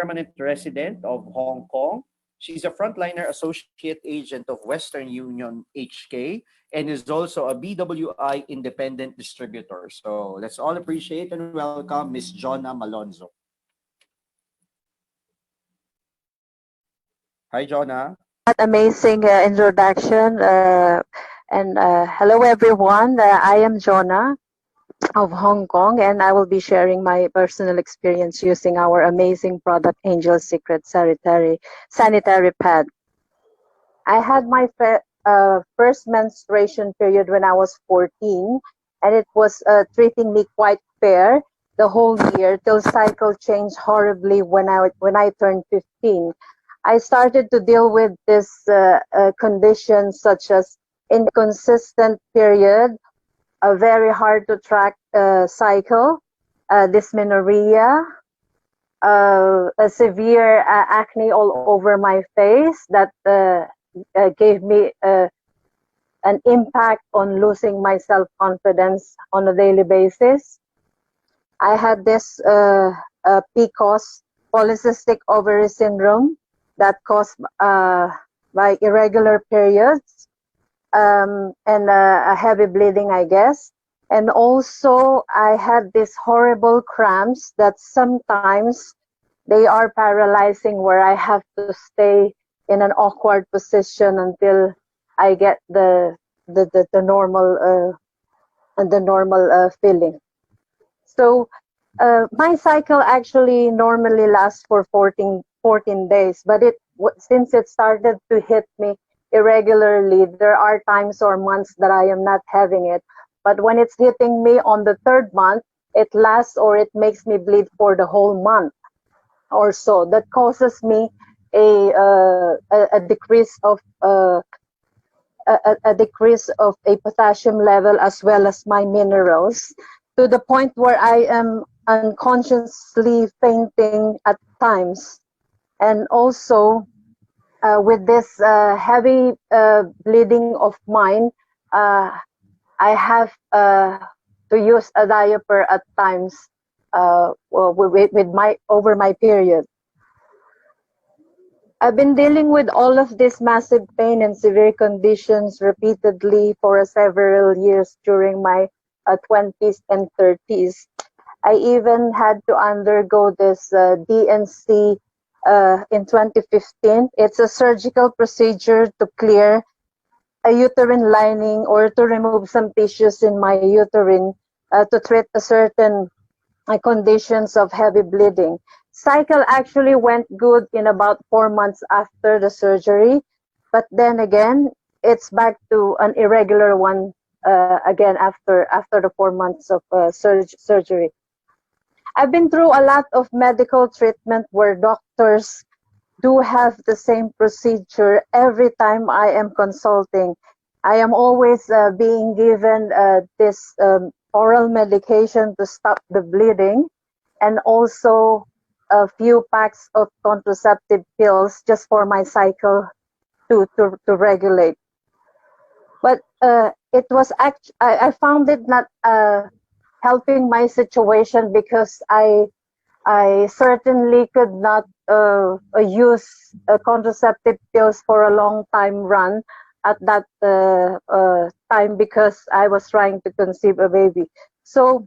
permanent resident of Hong Kong. She's a frontliner associate agent of Western Union HK and is also a BWI independent distributor. So let's all appreciate and welcome Miss Jonna Malonzo. Hi, Jonna. That amazing introduction. Hello, everyone. I am Jonah of Hong Kong, and I will be sharing my personal experience using our amazing product, Angel Secret Sanitary Pad. I had my first menstruation period when I was 14, and it was treating me quite fair the whole year till cycle changed horribly when I turned 15. I started to deal with this conditions such as inconsistent period, a very hard to track cycle, dysmenorrhea, a severe acne all over my face that gave me an impact on losing my self-confidence on a daily basis. I had this PCOS, polycystic ovary syndrome, that caused by irregular periods and a heavy bleeding, I guess. And also I had these horrible cramps that sometimes they are paralyzing, where I have to stay in an awkward position until I get the normal feeling. So my cycle actually normally lasts for 14 days, but since it started to hit me irregularly, there are times or months that I am not having it. But when it's hitting me on the third month, it lasts or it makes me bleed for the whole month or so. That causes me a decrease of a decrease of a potassium level as well as my minerals, to the point where I am unconsciously fainting at times. And also with this heavy bleeding of mine, I have to use a diaper at times over my period. I've been dealing with all of this massive pain and severe conditions repeatedly for several years during my 20s and 30s. I even had to undergo this DNC in 2015. It's a surgical procedure to clear a uterine lining or to remove some tissues in my uterine to treat a certain conditions of heavy bleeding. Cycle actually went good in about 4 months after the surgery, but then again, it's back to an irregular one again after the 4 months of surgery. I've been through a lot of medical treatment where doctors do have the same procedure every time I am consulting. I am always being given this oral medication to stop the bleeding, and also a few packs of contraceptive pills just for my cycle to regulate. But it was I found it not helping my situation, because I certainly could not use contraceptive pills for a long time run at that time, because I was trying to conceive a baby. So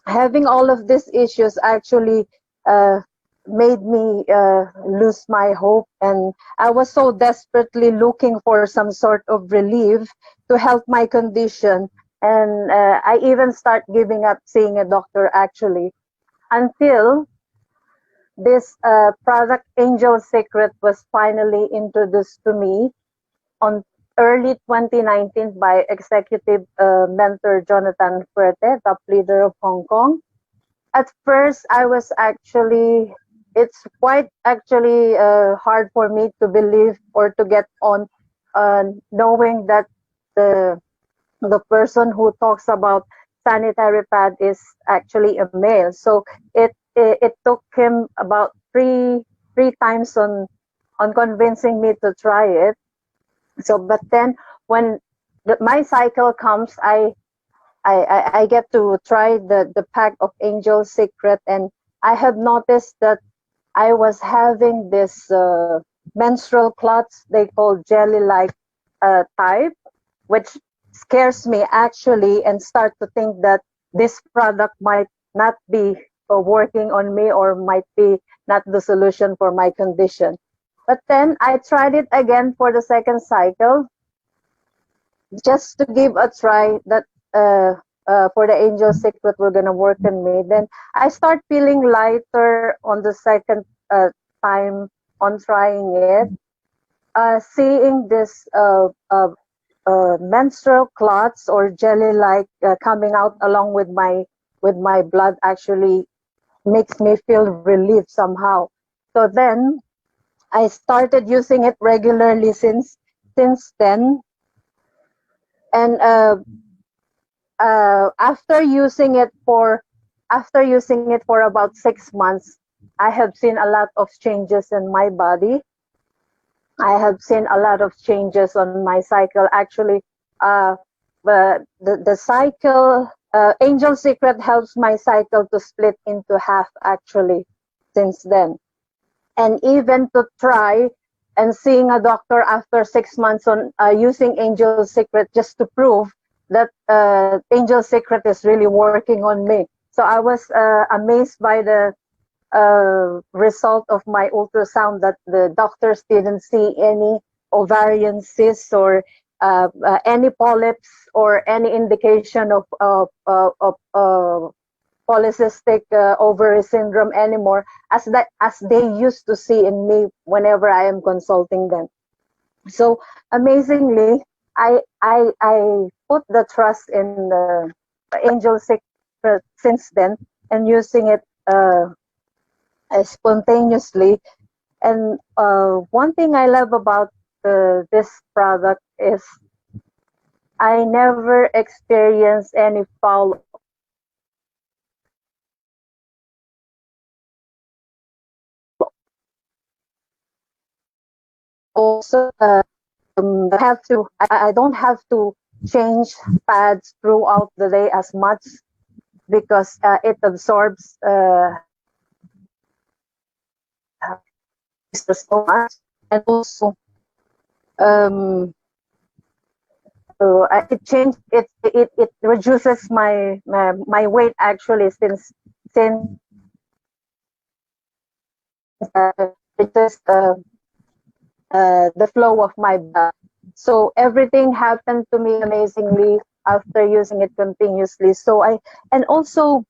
having all of these issues actually made me lose my hope, and I was so desperately looking for some sort of relief to help my condition. And I even start giving up seeing a doctor actually, until this product Angel Secret was finally introduced to me on early 2019 by executive mentor Jonathan Fuerte, top leader of Hong Kong. At first, I was actually, it's quite actually hard for me to believe or to get on knowing that the person who talks about sanitary pad is actually a male. So it took him about three times on convincing me to try it. So, but then when my cycle comes, I get to try the pack of Angel Secret, and I have noticed that I was having this menstrual clots they call jelly-like type, which scares me actually, and start to think that this product might not be working on me, or might be not the solution for my condition. But then I tried it again for the second cycle, just to give a try that for the angel secret were gonna work on me. Then I start feeling lighter on the second time on trying it. Seeing this menstrual clots or jelly-like coming out along with my blood actually makes me feel relief somehow. So then I started using it regularly since then, and after using it for about 6 months, I have seen a lot of changes in my body. I have seen a lot of changes on my cycle. Actually, the cycle, Angel Secret helps my cycle to split into half actually since then. And even to try and seeing a doctor after 6 months on using Angel Secret, just to prove that Angel Secret is really working on me. So I was amazed by the result of my ultrasound, that the doctors didn't see any ovarian cysts or any polyps or any indication of polycystic ovary syndrome anymore, as they used to see in me whenever I am consulting them. So amazingly, I put the trust in the Angel Secret since then, and using it spontaneously. And one thing I love about this product is I never experienced any foul. Also, I don't have to change pads throughout the day as much, because it absorbs so much. And also it reduces my weight actually, since it just the flow of my blood. So everything happened to me amazingly after using it continuously. And also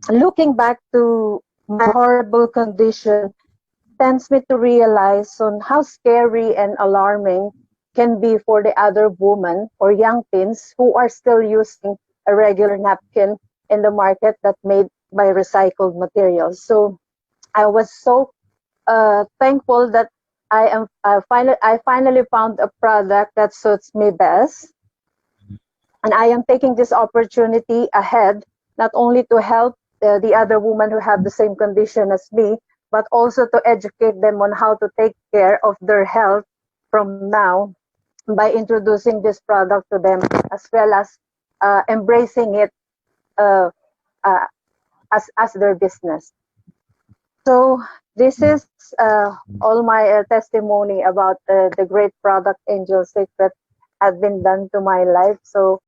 looking back to my horrible condition tends me to realize on how scary and alarming can be for the other women or young teens who are still using a regular napkin in the market that made by recycled materials. So I was so thankful that I finally found a product that suits me best, and I am taking this opportunity ahead not only to help the other women who have the same condition as me, but also to educate them on how to take care of their health from now, by introducing this product to them, as well as embracing it uh, uh, as their business. So this is all my testimony about the great product Angel Secret has been done to my life. So